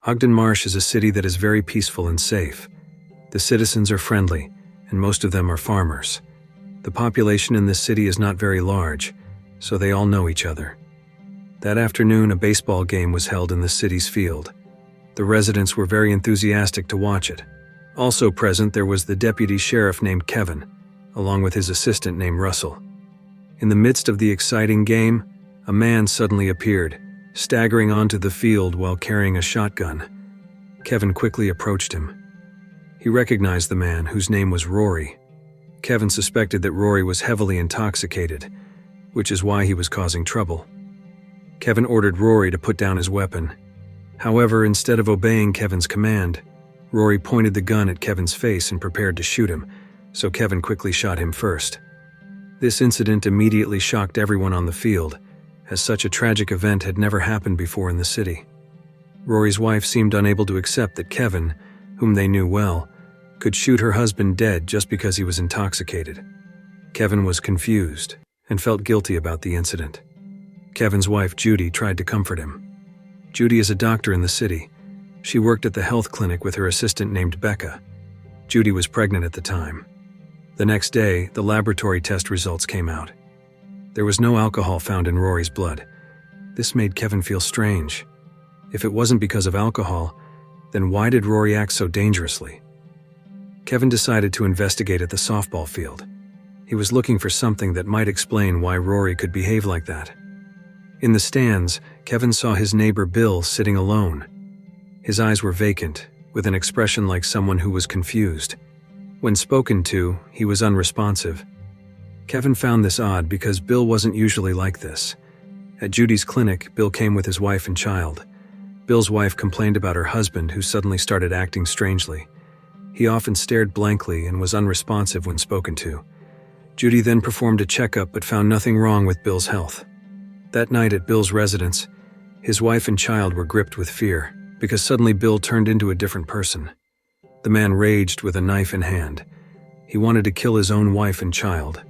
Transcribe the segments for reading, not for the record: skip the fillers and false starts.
Ogden Marsh is a city that is very peaceful and safe. The citizens are friendly, and most of them are farmers. The population in this city is not very large, so they all know each other. That afternoon, a baseball game was held in the city's field. The residents were very enthusiastic to watch it. Also present there was the deputy sheriff named Kevin, along with his assistant named Russell. In the midst of the exciting game, a man suddenly appeared, staggering onto the field while carrying a shotgun. Kevin quickly approached him. He recognized the man, whose name was Rory. Kevin suspected that Rory was heavily intoxicated, which is why he was causing trouble. Kevin ordered Rory to put down his weapon. However, instead of obeying Kevin's command, Rory pointed the gun at Kevin's face and prepared to shoot him, so Kevin quickly shot him first. This incident immediately shocked everyone on the field, as such a tragic event had never happened before in the city. Rory's wife seemed unable to accept that Kevin, whom they knew well, could shoot her husband dead just because he was intoxicated. Kevin was confused and felt guilty about the incident. Kevin's wife, Judy, tried to comfort him. Judy is a doctor in the city. She worked at the health clinic with her assistant named Becca. Judy was pregnant at the time. The next day, the laboratory test results came out. There was no alcohol found in Rory's blood. This made Kevin feel strange. If it wasn't because of alcohol, then why did Rory act so dangerously? Kevin decided to investigate at the softball field. He was looking for something that might explain why Rory could behave like that. In the stands, Kevin saw his neighbor Bill sitting alone. His eyes were vacant, with an expression like someone who was confused. When spoken to, he was unresponsive. Kevin found this odd because Bill wasn't usually like this. At Judy's clinic, Bill came with his wife and child. Bill's wife complained about her husband, who suddenly started acting strangely. He often stared blankly and was unresponsive when spoken to. Judy then performed a checkup but found nothing wrong with Bill's health. That night at Bill's residence, his wife and child were gripped with fear because suddenly Bill turned into a different person. The man raged with a knife in hand. He wanted to kill his own wife and child.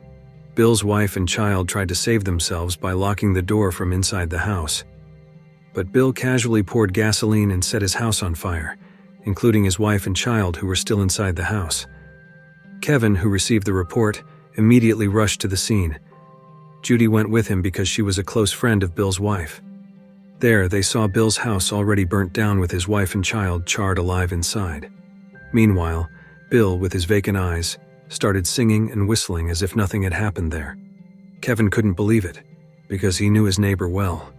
Bill's wife and child tried to save themselves by locking the door from inside the house. But Bill casually poured gasoline and set his house on fire, including his wife and child who were still inside the house. Kevin, who received the report, immediately rushed to the scene. Judy went with him because she was a close friend of Bill's wife. There, they saw Bill's house already burnt down with his wife and child charred alive inside. Meanwhile, Bill, with his vacant eyes, started singing and whistling as if nothing had happened there. Kevin couldn't believe it, because he knew his neighbor well.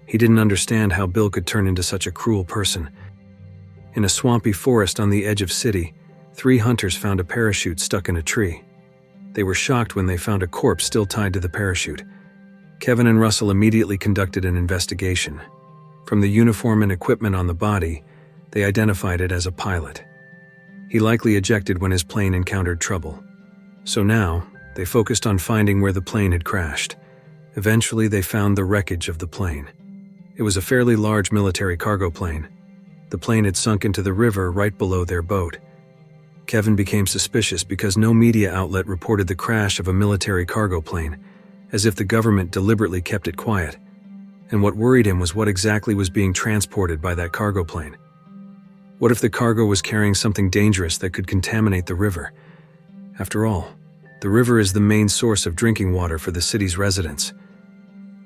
He didn't understand how Bill could turn into such a cruel person. In a swampy forest on the edge of city, 3 hunters found a parachute stuck in a tree. They were shocked when they found a corpse still tied to the parachute. Kevin and Russell immediately conducted an investigation. From the uniform and equipment on the body, they identified it as a pilot. He likely ejected when his plane encountered trouble. So now, they focused on finding where the plane had crashed. Eventually, they found the wreckage of the plane. It was a fairly large military cargo plane. The plane had sunk into the river right below their boat. Kevin became suspicious because no media outlet reported the crash of a military cargo plane, as if the government deliberately kept it quiet. And what worried him was what exactly was being transported by that cargo plane. What if the cargo was carrying something dangerous that could contaminate the river? After all, the river is the main source of drinking water for the city's residents.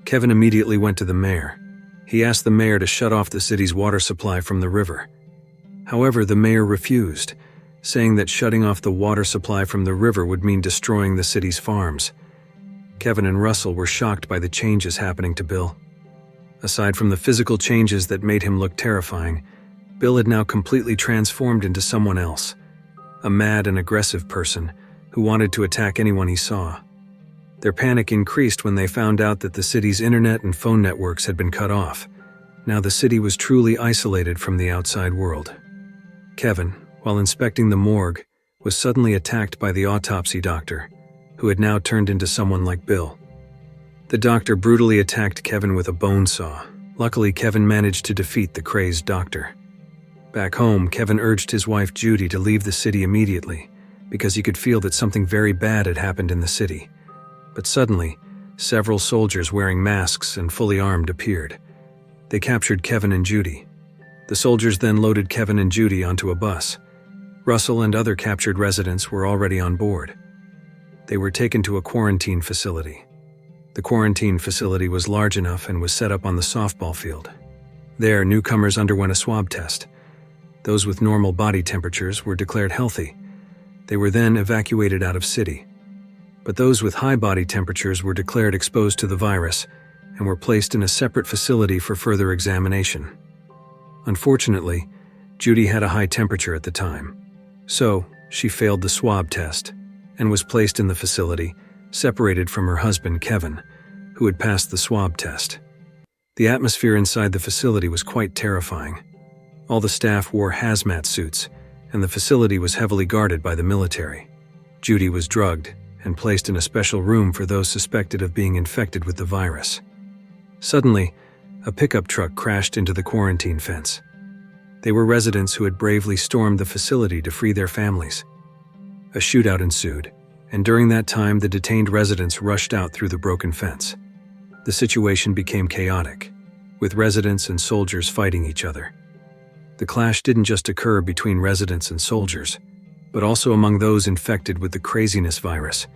Kevin immediately went to the mayor. He asked the mayor to shut off the city's water supply from the river. However, the mayor refused, saying that shutting off the water supply from the river would mean destroying the city's farms. Kevin and Russell were shocked by the changes happening to Bill. Aside from the physical changes that made him look terrifying, Bill had now completely transformed into someone else, a mad and aggressive person who wanted to attack anyone he saw. Their panic increased when they found out that the city's internet and phone networks had been cut off. Now the city was truly isolated from the outside world. Kevin, while inspecting the morgue, was suddenly attacked by the autopsy doctor, who had now turned into someone like Bill. The doctor brutally attacked Kevin with a bone saw. Luckily, Kevin managed to defeat the crazed doctor. Back home, Kevin urged his wife Judy to leave the city immediately, because he could feel that something very bad had happened in the city. But suddenly, several soldiers wearing masks and fully armed appeared. They captured Kevin and Judy. The soldiers then loaded Kevin and Judy onto a bus. Russell and other captured residents were already on board. They were taken to a quarantine facility. The quarantine facility was large enough and was set up on the softball field. There, newcomers underwent a swab test. Those with normal body temperatures were declared healthy. They were then evacuated out of city. But those with high body temperatures were declared exposed to the virus and were placed in a separate facility for further examination. Unfortunately, Judy had a high temperature at the time, so she failed the swab test and was placed in the facility, separated from her husband Kevin, who had passed the swab test. The atmosphere inside the facility was quite terrifying. All the staff wore hazmat suits, and the facility was heavily guarded by the military. Judy was drugged and placed in a special room for those suspected of being infected with the virus. Suddenly, a pickup truck crashed into the quarantine fence. They were residents who had bravely stormed the facility to free their families. A shootout ensued, and during that time the detained residents rushed out through the broken fence. The situation became chaotic, with residents and soldiers fighting each other. The clash didn't just occur between residents and soldiers, but also among those infected with the craziness virus,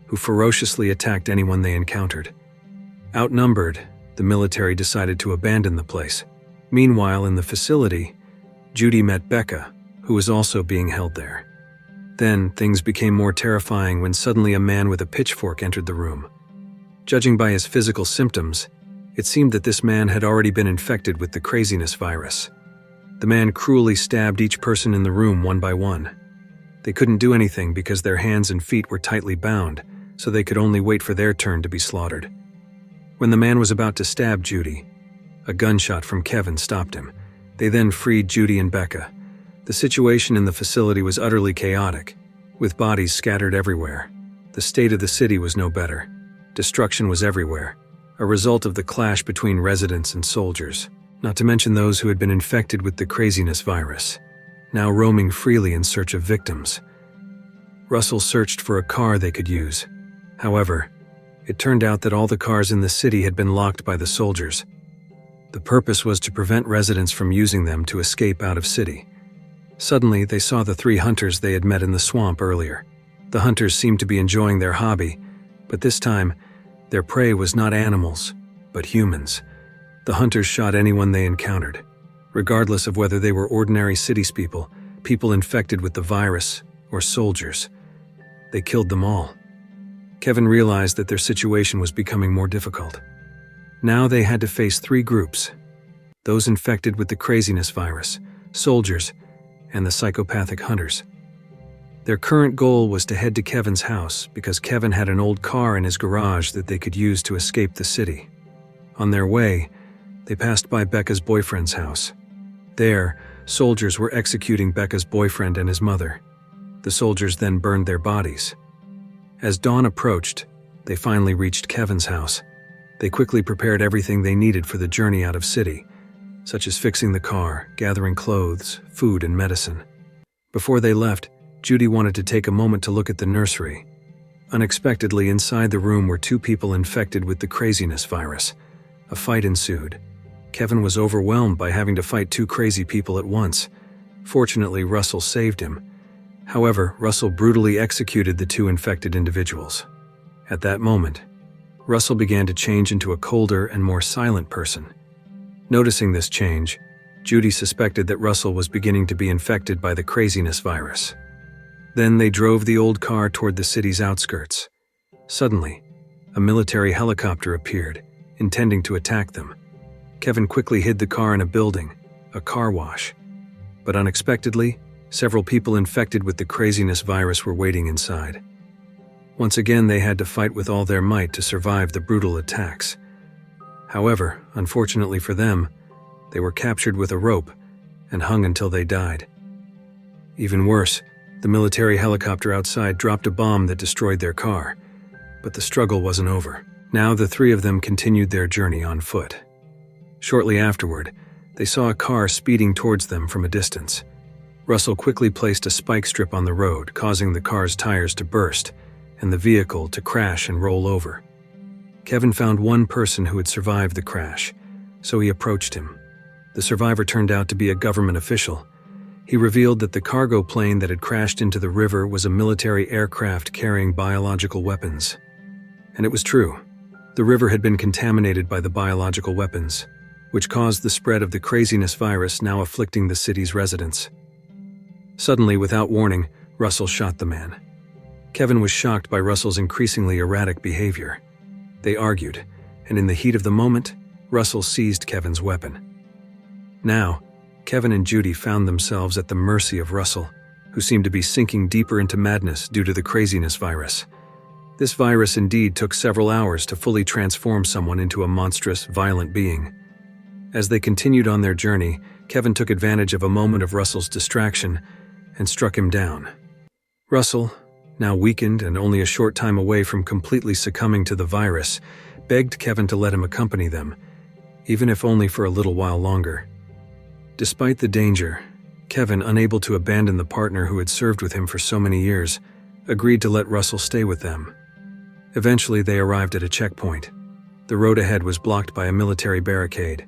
who ferociously attacked anyone they encountered. Outnumbered, the military decided to abandon the place. Meanwhile, in the facility, Judy met Becca, who was also being held there. Then, things became more terrifying when suddenly a man with a pitchfork entered the room. Judging by his physical symptoms, it seemed that this man had already been infected with the craziness virus. The man cruelly stabbed each person in the room one by one. They couldn't do anything because their hands and feet were tightly bound, so they could only wait for their turn to be slaughtered. When the man was about to stab Judy, a gunshot from Kevin stopped him. They then freed Judy and Becca. The situation in the facility was utterly chaotic, with bodies scattered everywhere. The state of the city was no better. Destruction was everywhere, a result of the clash between residents and soldiers, not to mention those who had been infected with the craziness virus, now roaming freely in search of victims. Russell searched for a car they could use. However, it turned out that all the cars in the city had been locked by the soldiers. The purpose was to prevent residents from using them to escape out of city. Suddenly, they saw the 3 hunters they had met in the swamp earlier. The hunters seemed to be enjoying their hobby, but this time, their prey was not animals, but humans. The hunters shot anyone they encountered, regardless of whether they were ordinary citiespeople, people infected with the virus, or soldiers. They killed them all. Kevin realized that their situation was becoming more difficult. Now they had to face 3 groups: those infected with the craziness virus, soldiers, and the psychopathic hunters. Their current goal was to head to Kevin's house because Kevin had an old car in his garage that they could use to escape the city. On their way, they passed by Becca's boyfriend's house. There, soldiers were executing Becca's boyfriend and his mother. The soldiers then burned their bodies. As dawn approached, they finally reached Kevin's house. They quickly prepared everything they needed for the journey out of city, such as fixing the car, gathering clothes, food, and medicine. Before they left, Judy wanted to take a moment to look at the nursery. Unexpectedly, inside the room were 2 people infected with the craziness virus. A fight ensued. Kevin was overwhelmed by having to fight 2 crazy people at once. Fortunately, Russell saved him. However, Russell brutally executed the 2 infected individuals. At that moment, Russell began to change into a colder and more silent person. Noticing this change, Judy suspected that Russell was beginning to be infected by the craziness virus. Then they drove the old car toward the city's outskirts. Suddenly, a military helicopter appeared, intending to attack them. Kevin quickly hid the car in a building, a car wash. But unexpectedly, several people infected with the craziness virus were waiting inside. Once again, they had to fight with all their might to survive the brutal attacks. However, unfortunately for them, they were captured with a rope and hung until they died. Even worse, the military helicopter outside dropped a bomb that destroyed their car. But the struggle wasn't over. Now the 3 of them continued their journey on foot. Shortly afterward, they saw a car speeding towards them from a distance. Russell quickly placed a spike strip on the road, causing the car's tires to burst and the vehicle to crash and roll over. Kevin found one person who had survived the crash, so he approached him. The survivor turned out to be a government official. He revealed that the cargo plane that had crashed into the river was a military aircraft carrying biological weapons. And it was true. The river had been contaminated by the biological weapons, which caused the spread of the craziness virus now afflicting the city's residents. Suddenly, without warning, Russell shot the man. Kevin was shocked by Russell's increasingly erratic behavior. They argued, and in the heat of the moment, Russell seized Kevin's weapon. Now, Kevin and Judy found themselves at the mercy of Russell, who seemed to be sinking deeper into madness due to the craziness virus. This virus indeed took several hours to fully transform someone into a monstrous, violent being. As they continued on their journey, Kevin took advantage of a moment of Russell's distraction and struck him down. Russell, now weakened and only a short time away from completely succumbing to the virus, begged Kevin to let him accompany them, even if only for a little while longer. Despite the danger, Kevin, unable to abandon the partner who had served with him for so many years, agreed to let Russell stay with them. Eventually, they arrived at a checkpoint. The road ahead was blocked by a military barricade.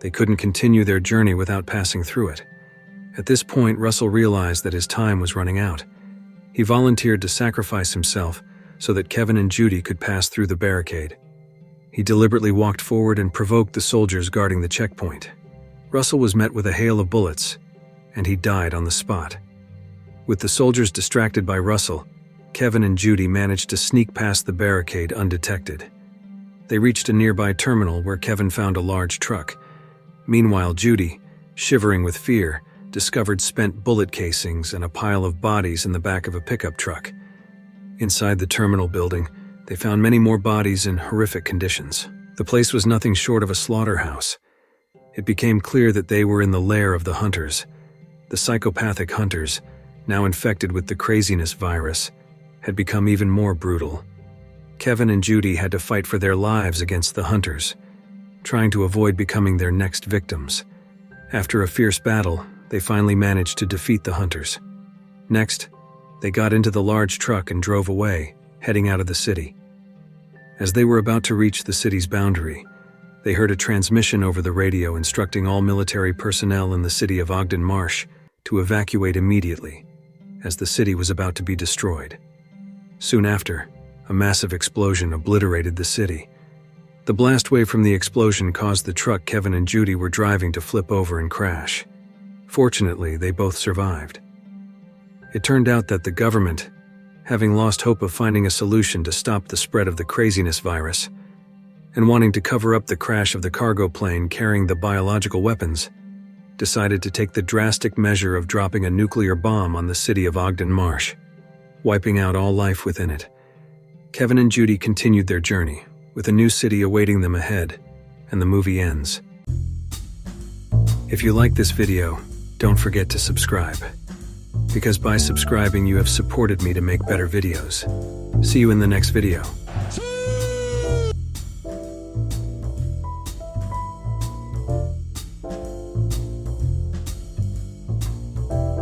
They couldn't continue their journey without passing through it. At this point, Russell realized that his time was running out. He volunteered to sacrifice himself so that Kevin and Judy could pass through the barricade. He deliberately walked forward and provoked the soldiers guarding the checkpoint. Russell was met with a hail of bullets, and he died on the spot. With the soldiers distracted by Russell, Kevin and Judy managed to sneak past the barricade undetected. They reached a nearby terminal where Kevin found a large truck. Meanwhile, Judy, shivering with fear, discovered spent bullet casings and a pile of bodies in the back of a pickup truck. Inside the terminal building, they found many more bodies in horrific conditions. The place was nothing short of a slaughterhouse. It became clear that they were in the lair of the hunters. The psychopathic hunters, now infected with the craziness virus, had become even more brutal. Kevin and Judy had to fight for their lives against the hunters, trying to avoid becoming their next victims. After a fierce battle, they finally managed to defeat the hunters. Next, they got into the large truck and drove away, heading out of the city. As they were about to reach the city's boundary, they heard a transmission over the radio instructing all military personnel in the city of Ogden Marsh to evacuate immediately, as the city was about to be destroyed. Soon after, a massive explosion obliterated the city. The blast wave from the explosion caused the truck Kevin and Judy were driving to flip over and crash. Fortunately, they both survived. It turned out that the government, having lost hope of finding a solution to stop the spread of the craziness virus, and wanting to cover up the crash of the cargo plane carrying the biological weapons, decided to take the drastic measure of dropping a nuclear bomb on the city of Ogden Marsh, wiping out all life within it. Kevin and Judy continued their journey, with a new city awaiting them ahead, and the movie ends. If you like this video, don't forget to subscribe, because by subscribing you have supported me to make better videos. See you in the next video.